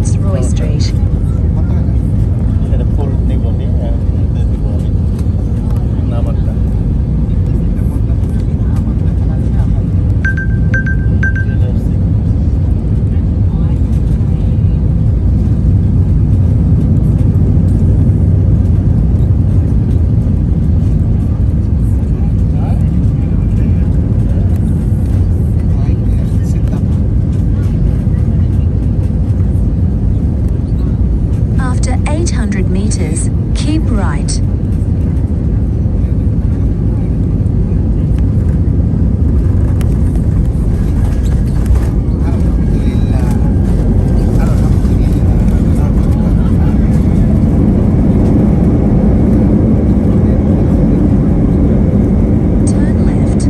Fitzroy Street. Ada full ni boleh, itu boleh. Nama kita. After 800 meters, keep right. Turn left.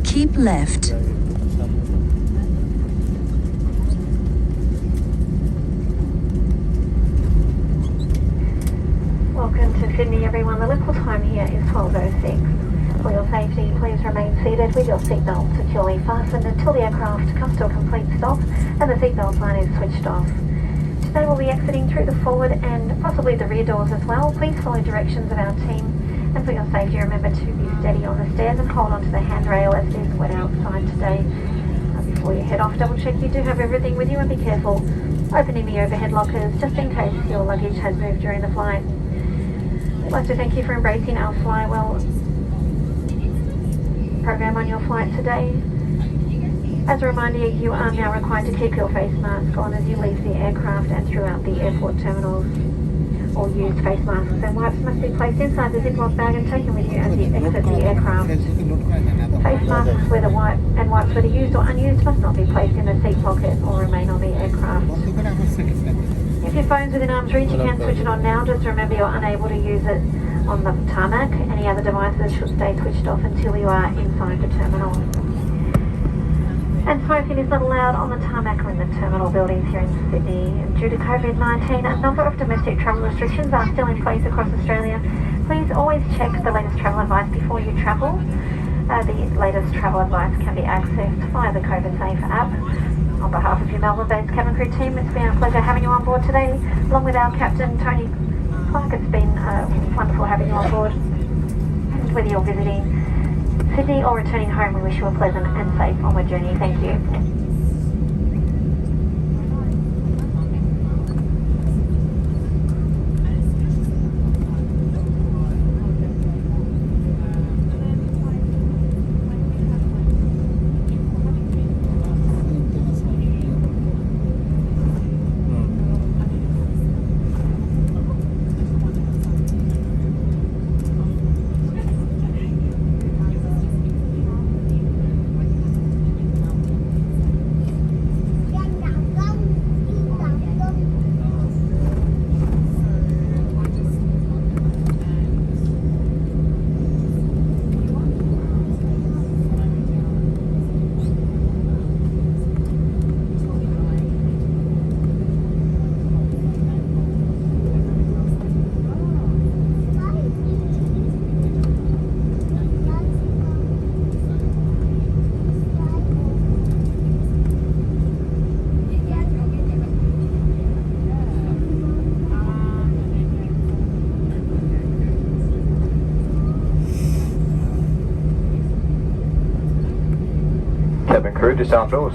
Keep left. Welcome to Sydney, everyone. The local time here is 12:06. For your safety, please remain seated with your seatbelt securely fastened until the aircraft comes to a complete stop and the seatbelt sign is switched off. Today we'll be exiting through the forward and possibly the rear doors as well. Please follow directions of our team, and for your safety, remember to be steady on the stairs and hold onto the handrail as it is wet outside today. Before you head off, double check you do have everything with you and be careful opening the overhead lockers just in case your luggage has moved during the flight. We'd like to thank you for embracing our Fly Well program on your flight today. As a reminder, you are now required to keep your face mask on as you leave the aircraft and throughout the airport terminals. All used face masks and wipes must be placed inside the Ziploc bag and taken with you as you exit the aircraft. Face masks, whether wipes used or unused, must not be placed in the seat pocket or remain on the aircraft. If your phone's within arm's reach, you can switch it on now. Just remember you're unable to use it on the tarmac. Any other devices should stay switched off until you are inside the terminal. And smoking is not allowed on the tarmac or in the terminal buildings here in Sydney. And due to COVID-19, a number of domestic travel restrictions are still in place across Australia. Please always check the latest travel advice before you travel. The latest travel advice can be accessed via the COVID Safe app. On behalf of your Melbourne-based cabin crew team, it's been a pleasure having you on board today, along with our captain, Tony Clark. It's been wonderful having you on board. And whether you're visiting Sydney or returning home, we wish you a pleasant and safe onward journey. Thank you. Cabin crew, disarm doors.